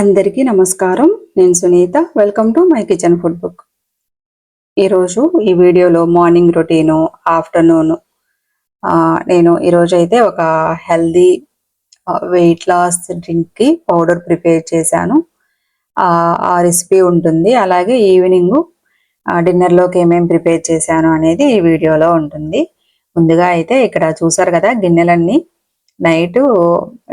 అందరికీ నమస్కారం. నేను Sunitha. Welcome to my kitchen food book. ఈరోజు ఈ వీడియోలో మార్నింగ్ రొటీను, ఆఫ్టర్నూన్ నేను ఈరోజు అయితే ఒక హెల్దీ వెయిట్ లాస్ డ్రింక్కి పౌడర్ ప్రిపేర్ చేశాను. ఆ రెసిపీ ఉంటుంది. అలాగే ఈవినింగ్ డిన్నర్లోకి ఏమేమి ప్రిపేర్ చేశాను అనేది ఈ వీడియోలో ఉంటుంది. ముందుగా అయితే ఇక్కడ చూసారు కదా, గిన్నెలన్నీ నైట్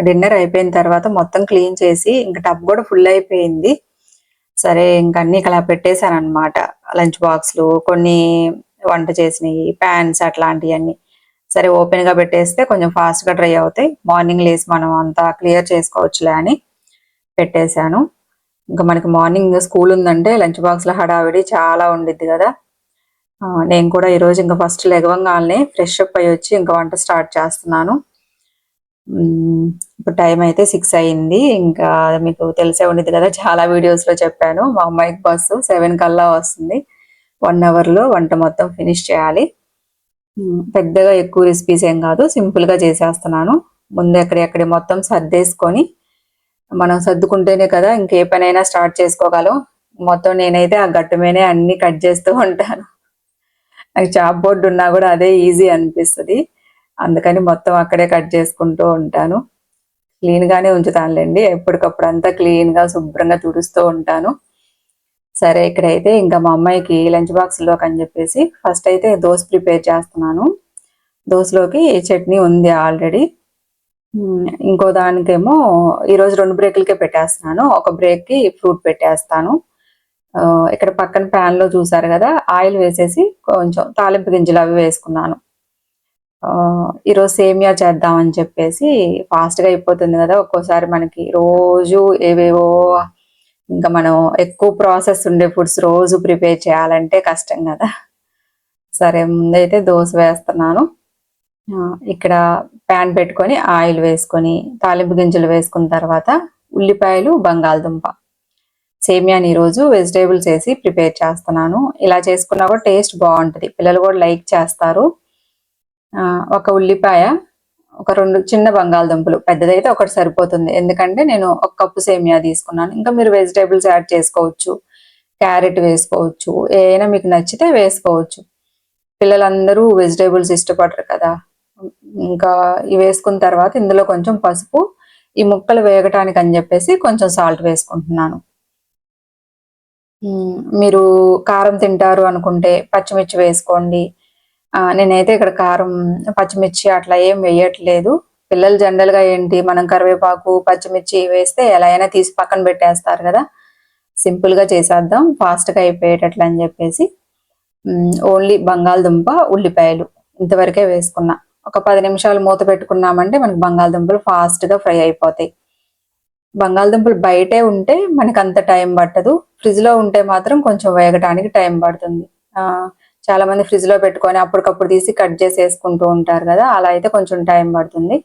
డిన్నర్ అయిపోయిన తర్వాత మొత్తం క్లీన్ చేసి ఇంక టబ్ కూడా ఫుల్ అయిపోయింది. సరే ఇంక అన్ని అలా పెట్టేశాను అనమాట. లంచ్ బాక్స్లు, కొన్ని వంట చేసినవి, ప్యాన్స్ అట్లాంటివన్నీ సరే ఓపెన్ గా పెట్టేస్తే కొంచెం ఫాస్ట్ గా డ్రై అవుతాయి. మార్నింగ్ లేసి మనం అంతా క్లియర్ చేసుకోవచ్చులే అని పెట్టేశాను. ఇంకా మనకి మార్నింగ్ స్కూల్ ఉందంటే లంచ్ బాక్స్ లో హడావిడి చాలా ఉండిద్ది కదా. నేను కూడా ఈరోజు ఇంకా ఫస్ట్ లెగవంగానే ఫ్రెష్ అప్ అయ్యి వచ్చి ఇంకా వంట స్టార్ట్ చేస్తున్నాను. ఇప్పుడు టైం అయితే 6 అయింది. ఇంకా మీకు తెలిసే ఉండేది కదా, చాలా వీడియోస్ లో చెప్పాను. మా అమ్మాయికి బస్సు 7 కల్లా వస్తుంది. 1 అవర్ లో వంట మొత్తం ఫినిష్ చేయాలి. పెద్దగా ఎక్కువ రెసిపీస్ ఏం కాదు, సింపుల్ గా చేసేస్తున్నాను. ముందు ఎక్కడెక్కడ మొత్తం సర్దేసుకొని, మనం సర్దుకుంటేనే కదా ఇంకే పనైనా స్టార్ట్ చేసుకోగలం. మొత్తం నేనైతే ఆ గట్టు మీదే అన్ని కట్ చేస్తూ ఉంటాను. నాకు చాప్ బోర్డు ఉన్నా కూడా అదే ఈజీ అనిపిస్తుంది. అందుకని మొత్తం అక్కడే కట్ చేసుకుంటూ ఉంటాను. క్లీన్ గానే ఉంచుతానులేండి, ఎప్పటికప్పుడు అంతా క్లీన్ గా శుభ్రంగా తుడుస్తూ ఉంటాను. సరే ఇక్కడైతే ఇంకా మా అమ్మాయికి లంచ్ బాక్స్ లోకి అని చెప్పేసి ఫస్ట్ అయితే దోశ ప్రిపేర్ చేస్తున్నాను. దోశలోకి చట్నీ ఉంది ఆల్రెడీ. ఇంకో దానికేమో ఈరోజు 2 బ్రేకులకే పెట్టేస్తున్నాను. ఒక బ్రేక్ కి ఫ్రూట్ పెట్టేస్తాను. ఇక్కడ పక్కన ప్యాన్ లో చూసారు కదా, ఆయిల్ వేసేసి కొంచెం తాలింపు గింజలు అవి వేసుకున్నాను. ఈరోజు సేమియా చేద్దామని చెప్పేసి, ఫాస్ట్ గా అయిపోతుంది కదా. ఒక్కోసారి మనకి రోజు ఏవేవో, ఇంకా మనం ఎక్కువ ప్రాసెస్ ఉండే ఫుడ్స్ రోజు ప్రిపేర్ చేయాలంటే కష్టం కదా. సరే ముందైతే దోశ వేస్తున్నాను. ఇక్కడ ప్యాన్ పెట్టుకొని ఆయిల్ వేసుకొని తాలింపు గింజలు వేసుకున్న తర్వాత ఉల్లిపాయలు, బంగాళదుంప, సేమియాని ఈరోజు వెజిటేబుల్స్ వేసి ప్రిపేర్ చేస్తున్నాను. ఇలా చేసుకున్నా కూడా టేస్ట్ బాగుంటుంది, పిల్లలు కూడా లైక్ చేస్తారు. ఒక ఉల్లిపాయ, ఒక 2 చిన్న బంగాళదుంపలు, పెద్దదైతే ఒకటి సరిపోతుంది ఎందుకంటే నేను 1 కప్పు సేమియా తీసుకున్నాను. ఇంకా మీరు వెజిటేబుల్స్ యాడ్ చేసుకోవచ్చు, క్యారెట్ వేసుకోవచ్చు, ఏదైనా మీకు నచ్చితే వేసుకోవచ్చు. పిల్లలందరూ వెజిటేబుల్స్ ఇష్టపడరు కదా. ఇంకా ఇవి వేసుకున్న తర్వాత ఇందులో కొంచెం పసుపు, ఈ ముక్కలు వేగటానికి అని చెప్పేసి కొంచెం సాల్ట్ వేసుకుంటున్నాను. మీరు కారం తింటారు అనుకుంటే పచ్చిమిర్చి వేసుకోండి. నేనైతే ఇక్కడ కారం, పచ్చిమిర్చి అట్లా ఏం వేయట్లేదు. పిల్లలు జనరల్ గా ఏంటి, మనం కరివేపాకు, పచ్చిమిర్చి వేస్తే ఎలా అయినా తీసి పక్కన పెట్టేస్తారు కదా. సింపుల్ గా చేసేద్దాం, ఫాస్ట్ గా అయిపోయేటట్లు అని చెప్పేసి ఓన్లీ బంగాళదుంప, ఉల్లిపాయలు ఇంతవరకే వేసుకున్నా. ఒక 10 నిమిషాలు మూత పెట్టుకున్నామంటే మనకి బంగాళదుంపలు ఫాస్ట్ గా ఫ్రై అయిపోతాయి. బంగాళదుంపలు బయటే ఉంటే మనకు అంత టైం పట్టదు, ఫ్రిడ్జ్ లో ఉంటే మాత్రం కొంచెం వేగటానికి టైం పడుతుంది. చాలా మంది ఫ్రిడ్జ్ లో పెట్టుకొని అప్పటికప్పుడు తీసి కట్ చేసి వేసుకుంటూ ఉంటారు కదా, అలా అయితే కొంచెం టైం పడుతుంది.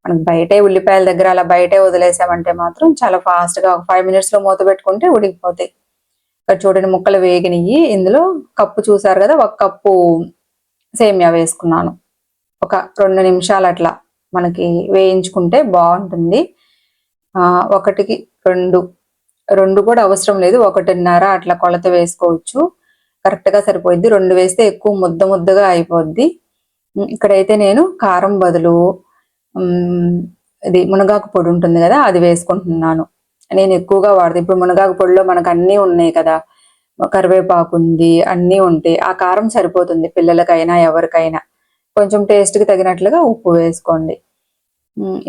మనకి బయటే ఉల్లిపాయల దగ్గర అలా బయటే వదిలేసామంటే మాత్రం చాలా ఫాస్ట్ గా ఒక 5 మినిట్స్ లో మూత పెట్టుకుంటే ఉడికిపోతాయి. ఇక్కడ చూడండి ముక్కలు వేగినవి. ఇందులో కప్పు చూసారు కదా, 1 కప్పు సేమియా వేసుకున్నాను. ఒక 2 నిమిషాలు అట్లా మనకి వేయించుకుంటే బాగుంటుంది. 1కి 2 కూడా అవసరం లేదు, 1.5 అట్లా కొలత వేసుకోవచ్చు, కరెక్ట్ గా సరిపోద్ది. 2 వేస్తే ఎక్కువ ముద్ద ముద్దగా అయిపోద్ది. ఇక్కడైతే నేను కారం బదులు ఇది మునగాకు పొడి ఉంటుంది కదా, అది వేసుకుంటున్నాను. నేను ఎక్కువగా వాడతాను. ఇప్పుడు మునగాకు పొడిలో మనకు అన్నీ ఉన్నాయి కదా, కరివేపాకు ఉంది, అన్నీ ఉంటాయి. ఆ కారం సరిపోతుంది పిల్లలకైనా ఎవరికైనా. కొంచెం టేస్ట్ కి తగినట్లుగా ఉప్పు వేసుకోండి.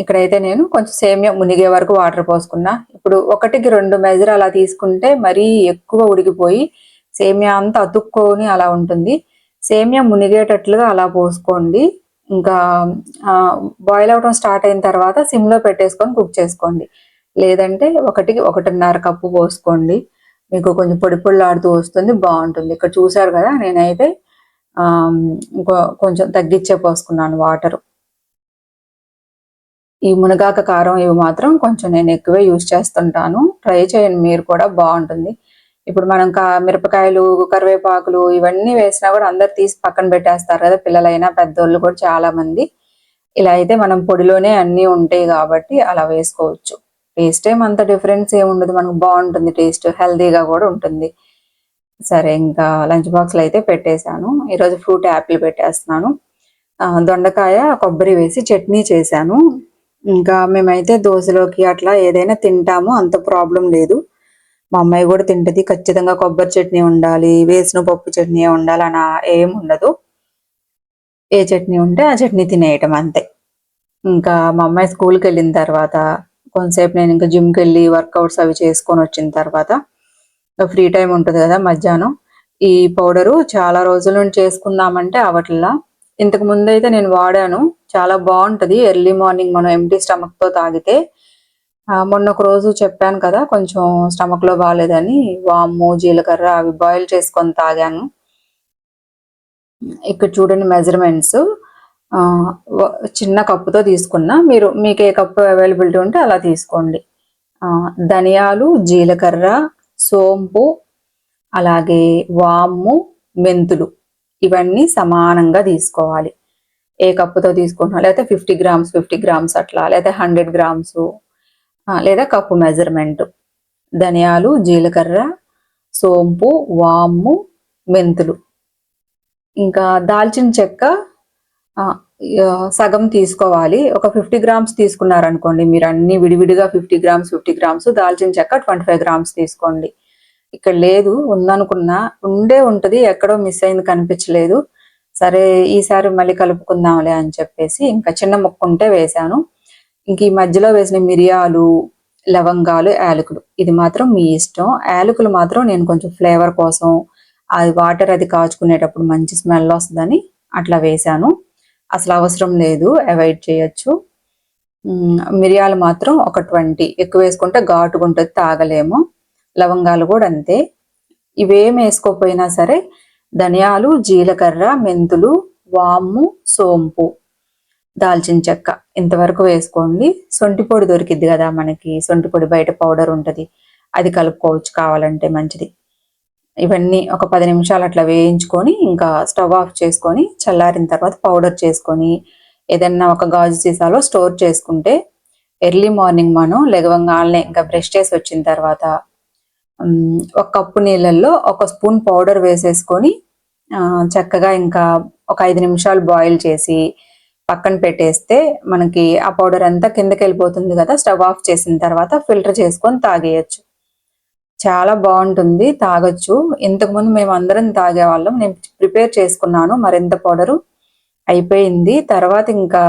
ఇక్కడైతే నేను కొంచెం సేమియా మునిగే వరకు వాటర్ పోసుకున్నా. ఇప్పుడు 1కి 2 మెజర్ అలా తీసుకుంటే మరీ ఎక్కువ ఉడికిపోయి సేమియా అంతా అతుక్కొని అలా ఉంటుంది. సేమియా మునిగేటట్లుగా అలా పోసుకోండి. ఇంకా బాయిల్ అవడం స్టార్ట్ అయిన తర్వాత సిమ్ లో పెట్టేసుకొని కుక్ చేసుకోండి. లేదంటే 1కి 1.5 కప్పు పోసుకోండి, మీకు కొంచెం పొడి పొడిలాడుతూ వస్తుంది, బాగుంటుంది. ఇక్కడ చూసారు కదా, నేనైతే కొంచెం తగ్గించే పోసుకున్నాను వాటరు. ఈ మునగాక కారం ఇవి మాత్రం కొంచెం నేను ఎక్కువే యూజ్ చేస్తుంటాను, ట్రై చేయండి మీరు కూడా, బాగుంటుంది. ఇప్పుడు మనం మిరపకాయలు, కరివేపాకులు ఇవన్నీ వేసినా కూడా అందరు తీసి పక్కన పెట్టేస్తారు కదా, పిల్లలైనా పెద్దోళ్ళు కూడా చాలా మంది. ఇలా అయితే మనం పొడిలోనే అన్నీ ఉంటాయి కాబట్టి అలా వేసుకోవచ్చు. టేస్ట్ ఏమంత డిఫరెన్స్ ఏమి ఉండదు, మనకు బాగుంటుంది టేస్ట్, హెల్తీగా కూడా ఉంటుంది. సరే ఇంకా లంచ్ బాక్స్లో అయితే పెట్టేశాను. ఈరోజు ఫ్రూట్ యాపిల్ పెట్టేస్తున్నాను. దొండకాయ కొబ్బరి వేసి చట్నీ చేశాను. ఇంకా మేమైతే దోశలోకి అట్లా ఏదైనా తింటాము, అంత ప్రాబ్లం లేదు. మా అమ్మాయి కూడా తింటది. ఖచ్చితంగా కొబ్బరి చట్నీ ఉండాలి, వేసిన పప్పు చట్నీ ఉండాలి అని ఏం ఉండదు. ఏ చట్నీ ఉంటే ఆ చట్నీ తినేయటం అంతే. ఇంకా మా అమ్మాయి స్కూల్కి వెళ్ళిన తర్వాత కొంతసేపు నేను ఇంకా జిమ్కి వెళ్ళి వర్కౌట్స్ అవి చేసుకొని వచ్చిన తర్వాత ఫ్రీ టైం ఉంటుంది కదా మధ్యాహ్నం, ఈ పౌడరు చాలా రోజుల నుండి చేసుకుందామంటే అవట్లా. ఇంతకు ముందు అయితే నేను వాడాను, చాలా బాగుంటది. ఎర్లీ మార్నింగ్ మనం ఎంటీ స్టమక్ తో తాగితే. మొన్న ఒక రోజు చెప్పాను కదా కొంచెం స్టమక్ లో బాగాలేదని, వాము జీలకర్ర అవి బాయిల్ చేసుకొని తాగాను. ఇక్కడ చూడండి మెజర్మెంట్స్, చిన్న కప్పుతో తీసుకున్నా, మీకు ఏ కప్పు అవైలబిలిటీ ఉంటే అలా తీసుకోండి. ధనియాలు, జీలకర్ర, సోంపు, అలాగే వాము, మెంతులు ఇవన్నీ సమానంగా తీసుకోవాలి. ఏ కప్పుతో తీసుకుంటున్నా, లేకపోతే 50 గ్రామ్స్ అట్లా, లేదా 100 గ్రామ్స్, లేదా కప్పు మెజర్మెంట్. ధనియాలు, జీలకర్ర, సోంపు, వాము, మెంతులు, ఇంకా దాల్చిన చెక్క సగం తీసుకోవాలి. ఒక 50 గ్రామ్స్ తీసుకున్నారనుకోండి, మీరు అన్ని విడివిడిగా 50 గ్రామ్స్, దాల్చిన చెక్క 25 గ్రామ్స్ తీసుకోండి. ఇక్కడ లేదు, ఉందనుకున్నా, ఉంటది, ఎక్కడో మిస్ అయింది, కనిపించలేదు. సరే ఈసారి మళ్ళీ కలుపుకుందాంలే అని చెప్పేసి ఇంకా చిన్న ముక్క ఉంటే వేశాను. ఇంక ఈ మధ్యలో వేసిన మిరియాలు, లవంగాలు, యాలకులు ఇది మాత్రం మీ ఇష్టం. యాలకులు మాత్రం నేను కొంచెం ఫ్లేవర్ కోసం, అది వాటర్ అది కాచుకునేటప్పుడు మంచి స్మెల్ వస్తుందని అట్లా వేశాను. అసలు అవసరం లేదు, అవాయిడ్ చేయొచ్చు. మిరియాలు మాత్రం ఒక 20 ఎక్కువ వేసుకుంటే ఘాటుగా ఉంటుంది, తాగలేము. లవంగాలు కూడా అంతే. ఇవేం వేసుకోకపోయినా సరే ధనియాలు, జీలకర్ర, మెంతులు, వాము, సోంపు, దాల్చిన చెక్క ఇంతవరకు వేసుకోండి. సొంటి పొడి దొరికిద్ది కదా మనకి, సొంటి పొడి బయట పౌడర్ ఉంటుంది, అది కలుపుకోవచ్చు కావాలంటే మంచిది. ఇవన్నీ ఒక 10 నిమిషాలు అట్లా వేయించుకొని ఇంకా స్టవ్ ఆఫ్ చేసుకొని చల్లారిన తర్వాత పౌడర్ చేసుకొని ఏదన్నా ఒక గాజు సీసాలో స్టోర్ చేసుకుంటే ఎర్లీ మార్నింగ్ మనం లెగవంగానే ఇంకా బ్రష్ చేసి వచ్చిన తర్వాత ఒక కప్పు నీళ్ళల్లో ఒక స్పూన్ పౌడర్ వేసేసుకొని చక్కగా ఇంకా ఒక 5 నిమిషాలు బాయిల్ చేసి పక్కన పెట్టేస్తే మనకి ఆ పౌడర్ అంతా కిందకి వెళ్ళిపోతుంది కదా. స్టవ్ ఆఫ్ చేసిన తర్వాత ఫిల్టర్ చేసుకొని తాగేయచ్చు, చాలా బాగుంటుంది, తాగొచ్చు. ఇంతకుముందు మేము అందరం తాగేవాళ్ళం. నేను ప్రిపేర్ చేసుకున్నాను, మరింత పౌడరు అయిపోయింది. తర్వాత ఇంకా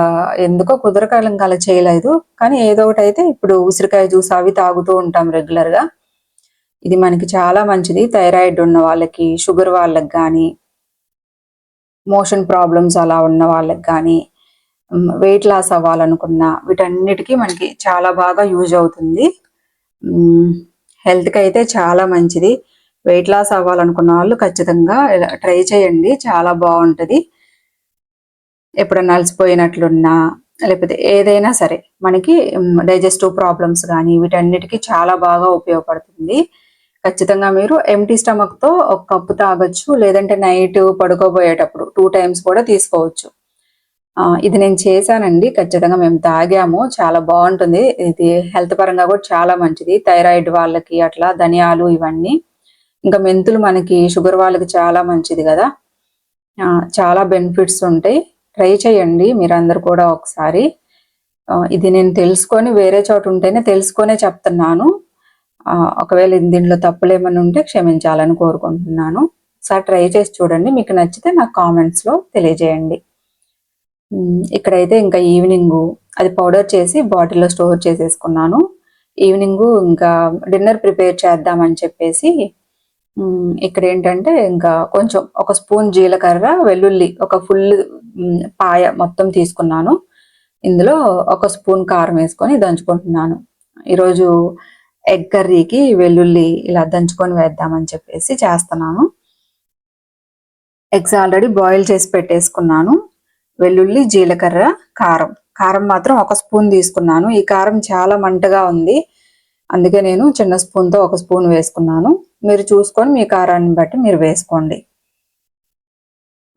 ఎందుకో కుదరకాలం అలా చేయలేదు, కానీ ఏదో ఒకటి అయితే ఇప్పుడు ఉసిరికాయ జ్యూస్ అవి తాగుతూ ఉంటాం రెగ్యులర్గా. ఇది మనకి చాలా మంచిది, థైరాయిడ్ ఉన్న వాళ్ళకి, షుగర్ వాళ్ళకి కానీ, మోషన్ ప్రాబ్లమ్స్ అలా ఉన్న వాళ్ళకి కానీ, వెయిట్ లాస్ అవ్వాలనుకున్నా వీటన్నిటికీ మనకి చాలా బాగా యూజ్ అవుతుంది. హెల్త్కి అయితే చాలా మంచిది. వెయిట్ లాస్ అవ్వాలనుకున్న వాళ్ళు ఖచ్చితంగా ట్రై చేయండి, చాలా బాగుంటుంది. ఎప్పుడన్నా అలసిపోయినట్లున్నా లేకపోతే ఏదైనా సరే మనకి డైజెస్టివ్ ప్రాబ్లమ్స్ కానీ వీటన్నిటికీ చాలా బాగా ఉపయోగపడుతుంది. ఖచ్చితంగా మీరు ఎంటీ స్టమక్తో ఒక కప్పు తాగొచ్చు, లేదంటే నైట్ పడుకోబోయేటప్పుడు 2 times కూడా తీసుకోవచ్చు. ఇది నేను చేశానండి, ఖచ్చితంగా మేము తాగాము, చాలా బాగుంటుంది. ఇది హెల్త్ పరంగా కూడా చాలా మంచిది, థైరాయిడ్ వాళ్ళకి అట్లా. ధనియాలు ఇవన్నీ, ఇంకా మెంతులు మనకి షుగర్ వాళ్ళకి చాలా మంచిది కదా, చాలా బెనిఫిట్స్ ఉంటాయి. ట్రై చేయండి మీరందరూ కూడా ఒకసారి. ఇది నేను తెలుసుకొని వేరే చోట ఉంటేనే తెలుసుకొనే చెప్తున్నాను. ఒకవేళ దీంట్లో తప్పులు ఏమైనా ఉంటే క్షమించాలని కోరుకుంటున్నాను. ఒకసారి ట్రై చేసి చూడండి, మీకు నచ్చితే నాకు కామెంట్స్లో తెలియజేయండి. ఇక్కడైతే ఇంకా ఈవినింగ్ అది పౌడర్ చేసి బాటిల్లో స్టోర్ చేసేసుకున్నాను. ఈవినింగ్ ఇంకా డిన్నర్ ప్రిపేర్ చేద్దామని చెప్పేసి ఇక్కడ ఏంటంటే ఇంకా కొంచెం ఒక స్పూన్ జీలకర్ర, వెల్లుల్లి ఒక ఫుల్ పాయ మొత్తం తీసుకున్నాను. ఇందులో ఒక స్పూన్ కారం వేసుకొని దంచుకుంటున్నాను. ఈరోజు ఎగ్ కర్రీకి వెల్లుల్లి ఇలా దంచుకొని వేద్దామని చెప్పేసి చేస్తున్నాను. ఎగ్స్ ఆల్రెడీ బాయిల్ చేసి పెట్టేసుకున్నాను. వెల్లుల్లి, జీలకర్ర, కారం మాత్రం ఒక స్పూన్ తీసుకున్నాను. ఈ కారం చాలా మంటగా ఉంది, అందుకే నేను చిన్న స్పూన్తో ఒక స్పూన్ వేసుకున్నాను. మీరు చూసుకొని మీ కారాన్ని బట్టి మీరు వేసుకోండి.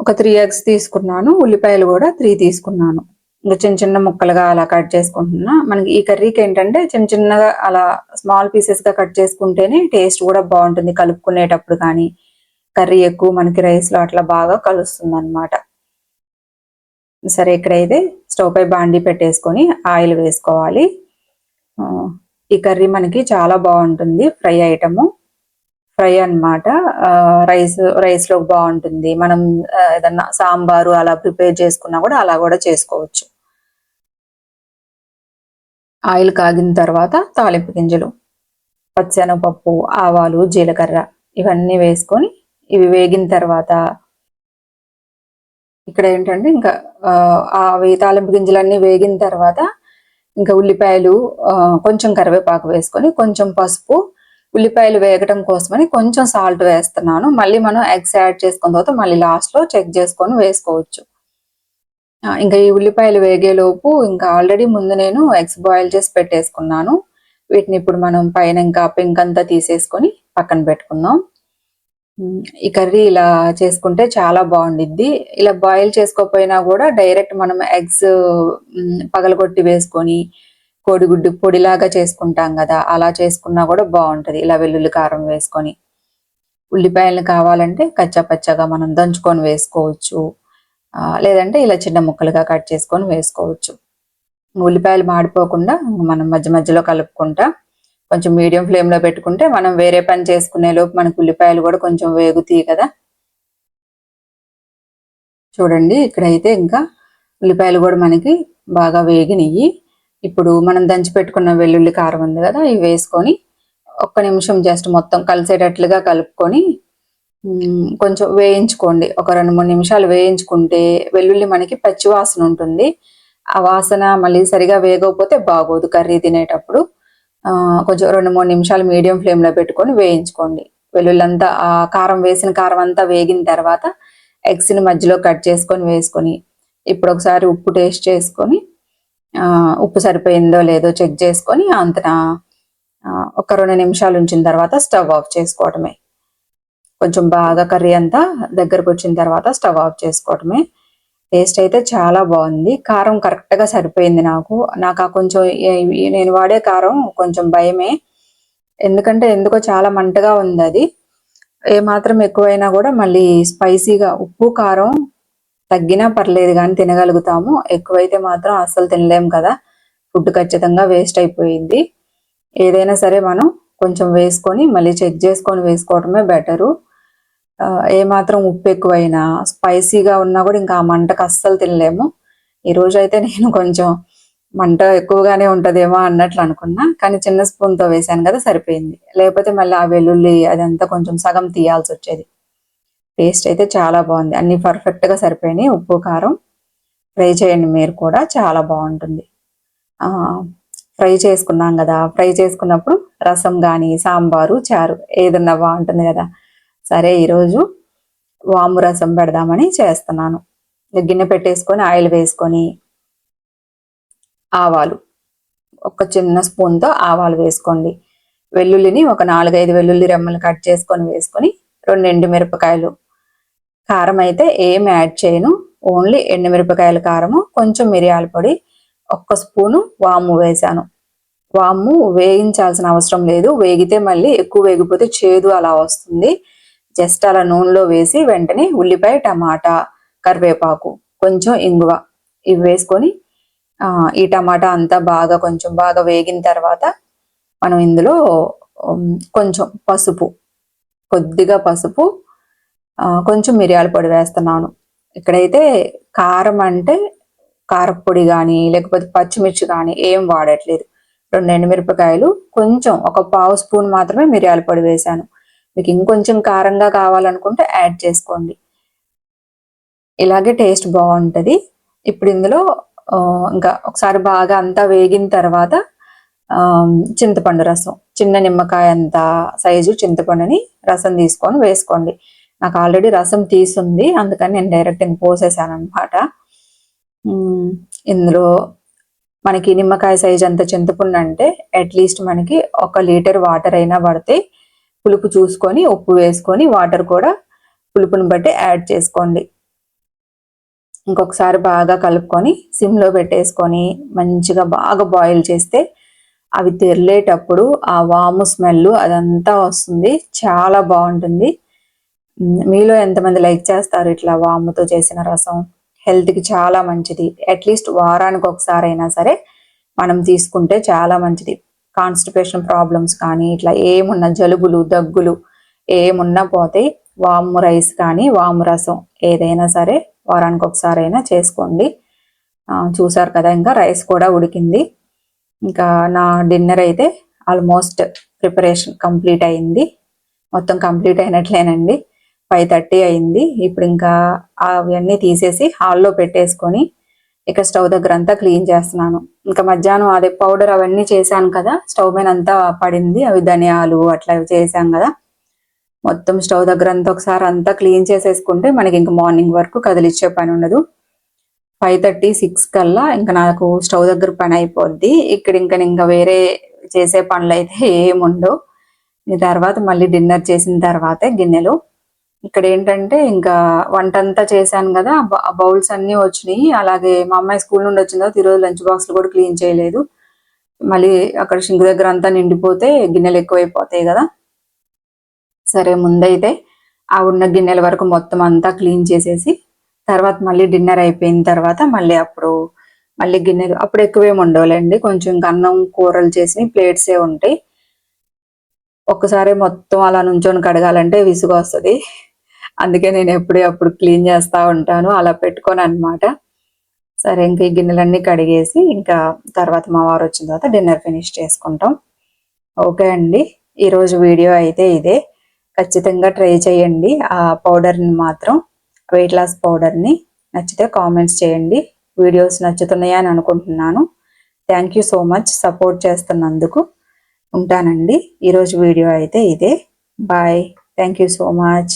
ఒక 3 eggs తీసుకున్నాను. ఉల్లిపాయలు కూడా 3 తీసుకున్నాను. ఇంకా చిన్న చిన్న ముక్కలుగా అలా కట్ చేసుకుంటున్నా. మనకి ఈ కర్రీకి ఏంటంటే చిన్న చిన్నగా అలా స్మాల్ పీసెస్గా కట్ చేసుకుంటేనే టేస్ట్ కూడా బాగుంటుంది కలుపుకునేటప్పుడు. కానీ కర్రీ ఎక్కువ మనకి రైస్లో అట్లా బాగా కలుస్తుంది అనమాట. సరే, ఇక్కడైతే స్టవ్ పై బాండీ పెట్టేసుకొని ఆయిల్ వేసుకోవాలి. ఈ కర్రీ మనకి చాలా బాగుంటుంది, ఫ్రై ఐటము, ఫ్రై అనమాట. రైస్లో బాగుంటుంది. మనం ఏదన్నా సాంబారు అలా ప్రిపేర్ చేసుకున్నా కూడా అలా కూడా చేసుకోవచ్చు. ఆయిల్ కాగిన తర్వాత తాలింపు గింజలు, పచ్చెనగపప్పు, ఆవాలు, జీలకర్ర ఇవన్నీ వేసుకొని ఇవి వేగిన తర్వాత ఇక్కడ ఏంటంటే ఇంకా అవి తాలింపు గింజలన్నీ వేగిన తర్వాత ఇంకా ఉల్లిపాయలు, కొంచెం కరివేపాకు వేసుకొని కొంచెం పసుపు, ఉల్లిపాయలు వేగటం కోసమని కొంచెం సాల్ట్ వేస్తున్నాను. మళ్ళీ మనం ఎగ్స్ యాడ్ చేసుకున్న తర్వాత మళ్ళీ లాస్ట్లో చెక్ చేసుకొని వేసుకోవచ్చు. ఇంకా ఈ ఉల్లిపాయలు వేగేలోపు ఇంకా ఆల్రెడీ ముందు నేను ఎగ్స్ బాయిల్ చేసి పెట్టేసుకున్నాను. వీటిని ఇప్పుడు మనం పైన ఇంకా పింక్ అంతా తీసేసుకొని పక్కన పెట్టుకుందాం. ఈ కర్రీ ఇలా చేసుకుంటే చాలా బాగుండిద్ది. ఇలా బాయిల్ చేసుకోకపోయినా కూడా డైరెక్ట్ మనం ఎగ్స్ పగలగొట్టి వేసుకొని కోడిగుడ్డు పొడిలాగా చేసుకుంటాం కదా, అలా చేసుకున్నా కూడా బాగుంటది. ఇలా వెల్లుల్లి కారం వేసుకొని, ఉల్లిపాయలను కావాలంటే కచ్చా పచ్చగా మనం దంచుకొని వేసుకోవచ్చు, లేదంటే ఇలా చిన్న ముక్కలుగా కట్ చేసుకొని వేసుకోవచ్చు. ఉల్లిపాయలు మాడిపోకుండా మనం మధ్య మధ్యలో కలుపుకుంటా కొంచెం మీడియం ఫ్లేమ్లో పెట్టుకుంటే మనం వేరే పని చేసుకునే లోపు మనకు ఉల్లిపాయలు కూడా కొంచెం వేగుతాయి కదా. చూడండి, ఇక్కడైతే ఇంకా ఉల్లిపాయలు కూడా మనకి బాగా వేగినయి. ఇప్పుడు మనం దంచి పెట్టుకున్న వెల్లుల్లి కారం ఉంది కదా, ఇవి వేసుకొని ఒక్క నిమిషం జస్ట్ మొత్తం కలిసేటట్లుగా కలుపుకొని కొంచెం వేయించుకోండి. ఒక 2-3 నిమిషాలు వేయించుకుంటే వెల్లుల్లి మనకి పచ్చి వాసన ఉంటుంది. ఆ వాసన మళ్ళీ సరిగా వేగకపోతే బాగోదు కర్రీ తినేటప్పుడు. కొంచెం 2-3 నిమిషాలు మీడియం ఫ్లేమ్లో పెట్టుకొని వేయించుకోండి. వెల్లుల్లి అంతా కారం వేసిన కారం అంతా వేగిన తర్వాత ఎగ్స్ని మధ్యలో కట్ చేసుకొని వేసుకొని ఇప్పుడు ఒకసారి ఉప్పు టేస్ట్ చేసుకొని ఉప్పు సరిపోయిందో లేదో చెక్ చేసుకొని అంతటా ఒక 2 నిమిషాలు ఉంచిన తర్వాత స్టవ్ ఆఫ్ చేసుకోవటమే. కొంచెం బాగా కర్రీ అంతా దగ్గరకు వచ్చిన తర్వాత స్టవ్ ఆఫ్ చేసుకోవటమే. టేస్ట్ అయితే చాలా బాగుంది. కారం కరెక్ట్గా సరిపోయింది నాకు కొంచెం నేను వాడే కారం కొంచెం భయమే, ఎందుకంటే ఎందుకో చాలా మంటగా ఉంది. అది ఏమాత్రం ఎక్కువైనా కూడా మళ్ళీ స్పైసీగా, ఉప్పు కారం తగ్గినా పర్లేదు కానీ తినగలుగుతాము, ఎక్కువైతే మాత్రం అస్సలు తినలేము కదా, ఫుడ్ ఖచ్చితంగా వేస్ట్ అయిపోయింది. ఏదైనా సరే మనం కొంచెం వేసుకొని మళ్ళీ చెక్ చేసుకొని వేసుకోవటమే బెటరు. ఏమాత్రం ఉప్పు ఎక్కువైనా స్పైసీగా ఉన్నా కూడా ఇంకా ఆ మంటకు అస్సలు తినలేము. ఈరోజు అయితే నేను కొంచెం మంట ఎక్కువగానే ఉంటుందేమో అన్నట్లు అనుకున్నా, కానీ చిన్న స్పూన్తో వేసాను కదా సరిపోయింది. లేకపోతే మళ్ళీ ఆ వెల్లుల్లి అదంతా కొంచెం సగం తీయాల్సి వచ్చేది. టేస్ట్ అయితే చాలా బాగుంది, అన్ని పర్ఫెక్ట్గా సరిపోయినాయి. ఉప్పు కారం ఫ్రై చేయండి మీరు కూడా, చాలా బాగుంటుంది. ఫ్రై చేసుకున్నాం కదా, ఫ్రై చేసుకున్నప్పుడు రసం కానీ సాంబారు, చారు ఏదన్నా బాగుంటుంది కదా. సరే, ఈరోజు వాము రసం పెడదామని చేస్తున్నాను. గిన్నె పెట్టేసుకొని ఆయిల్ వేసుకొని ఆవాలు, ఒక చిన్న స్పూన్తో ఆవాలు వేసుకోండి. వెల్లుల్లిని ఒక 4-5 వెల్లుల్లి రెమ్మలు కట్ చేసుకొని వేసుకొని 2 ఎండుమిరపకాయలు, కారం అయితే ఏం యాడ్ చేయను, ఓన్లీ ఎండుమిరపకాయల కారము, కొంచెం మిరియాల పొడి, 1 స్పూను వాము వేసాను. వాము వేయించాల్సిన అవసరం లేదు, వేగితే మళ్ళీ ఎక్కువ వేగిపోతే చేదు అలా వస్తుంది. జస్ట్ అలా నూనెలో వేసి వెంటనే ఉల్లిపాయ, టమాటా, కరివేపాకు, కొంచెం ఇంగువ ఇవి వేసుకొని ఈ టమాటా అంతా కొంచెం బాగా వేగిన తర్వాత మనం ఇందులో కొంచెం పసుపు, కొద్దిగా పసుపు, కొంచెం మిరియాల పొడి వేస్తున్నాను. ఇక్కడైతే కారం అంటే కారపొడి కానీ లేకపోతే పచ్చిమిర్చి కానీ ఏం వాడట్లేదు. 2 ఎండుమిరపకాయలు, కొంచెం ఒక 1/2 స్పూన్ మాత్రమే మిరియాల పొడి వేశాను. మీకు ఇంకొంచెం కారంగా కావాలనుకుంటే యాడ్ చేసుకోండి, ఇలాగే టేస్ట్ బాగుంటుంది. ఇప్పుడు ఇందులో ఇంకా ఒకసారి బాగా అంతా వేగిన తర్వాత చింతపండు రసం, చిన్న నిమ్మకాయ అంత సైజు చింతపండుని రసం తీసుకొని వేసుకోండి. నాకు ఆల్రెడీ రసం తీసుంది, అందుకని నేను డైరెక్ట్ పోసేసాను అనమాట. ఇందులో మనకి నిమ్మకాయ సైజ్ అంత చింతపండు అంటే అట్లీస్ట్ మనకి 1 లీటర్ వాటర్ అయినా పడితే, పులుపు చూసుకొని ఉప్పు వేసుకొని వాటర్ కూడా పులుపుని బట్టి యాడ్ చేసుకోండి. ఇంకొకసారి బాగా కలుపుకొని సిమ్లో పెట్టేసుకొని మంచిగా బాగా బాయిల్ చేస్తే అవి తెరలేటప్పుడు ఆ వాము స్మెల్ అదంతా వస్తుంది, చాలా బాగుంటుంది. మీలో ఎంతమంది లైక్ చేస్తారు ఇట్లా వాముతో చేసిన రసం? హెల్త్కి చాలా మంచిది. అట్లీస్ట్ వారానికి ఒకసారి అయినా సరే మనం తీసుకుంటే చాలా మంచిది. కాన్స్టిపేషన్ ప్రాబ్లమ్స్ కానీ ఇట్లా ఏమున్నా జలుబులు దగ్గులు ఏమున్నా పోతాయి. వాము రైస్ కానీ వాము రసం ఏదైనా సరే వారానికి ఒకసారి అయినా చేసుకోండి. చూసారు కదా, ఇంకా రైస్ కూడా ఉడికింది. ఇంకా నా డిన్నర్ అయితే ఆల్మోస్ట్ ప్రిపరేషన్ కంప్లీట్ అయింది. మొత్తం కంప్లీట్ అయినట్లేనండి. 5:30 అయింది. ఇప్పుడు ఇంకా అవన్నీ తీసేసి హాల్లో పెట్టేసుకొని ఇక స్టవ్ దగ్గర అంతా క్లీన్ చేస్తున్నాను. ఇంకా మధ్యాహ్నం అదే పౌడర్ అవన్నీ చేశాను కదా, స్టవ్ మీద అంతా పడింది. అవి ధనియాలు అట్లా చేశాం కదా, మొత్తం స్టవ్ దగ్గర అంతా ఒకసారి అంతా క్లీన్ చేసేసుకుంటే మనకి ఇంకా మార్నింగ్ వరకు కదిలిచ్చే పని ఉండదు. 5:30, 6 కల్లా ఇంకా నాకు స్టవ్ దగ్గర పని అయిపోద్ది. ఇక్కడ ఇంకా వేరే చేసే పనులు అయితే ఏముండవు. తర్వాత మళ్ళీ డిన్నర్ చేసిన తర్వాతే గిన్నెలు. ఇక్కడ ఏంటంటే ఇంకా వంట అంతా చేశాను కదా, బౌల్స్ అన్నీ వచ్చినాయి. అలాగే మా అమ్మాయి స్కూల్ నుండి వచ్చిన తర్వాత ఈరోజు లంచ్ బాక్స్లు కూడా క్లీన్ చేయలేదు. మళ్ళీ అక్కడ షింక్ దగ్గర అంతా నిండిపోతే గిన్నెలు ఎక్కువైపోతాయి కదా. సరే, ముందైతే ఆ ఉన్న గిన్నెల వరకు మొత్తం అంతా క్లీన్ చేసేసి తర్వాత మళ్ళీ డిన్నర్ అయిపోయిన తర్వాత మళ్ళీ గిన్నెలు అప్పుడు ఎక్కువేమి ఉండవులేండి. కొంచెం అన్నం కూరలు చేసి ప్లేట్సే ఉంటాయి. ఒక్కసారి మొత్తం అలా నుంచొని కడగాలంటే విసుగు వస్తుంది. అందుకే నేను అప్పుడు క్లీన్ చేస్తూ ఉంటాను, అలా పెట్టుకోను అనమాట. సరే, ఇంక ఈ గిన్నెలన్నీ కడిగేసి ఇంకా తర్వాత మా వారు వచ్చిన తర్వాత డిన్నర్ ఫినిష్ చేసుకుంటాం. ఓకే అండి, ఈరోజు వీడియో అయితే ఇదే. ఖచ్చితంగా ట్రై చేయండి ఆ పౌడర్ని మాత్రం, వెయిట్ లాస్ పౌడర్ని. నచ్చితే కామెంట్స్ చేయండి. వీడియోస్ నచ్చుతున్నాయా అని అనుకుంటున్నాను. Thank you so much support చేస్తున్నందుకు. ఉంటానండి. ఈరోజు వీడియో అయితే ఇదే. Bye. Thank you so much.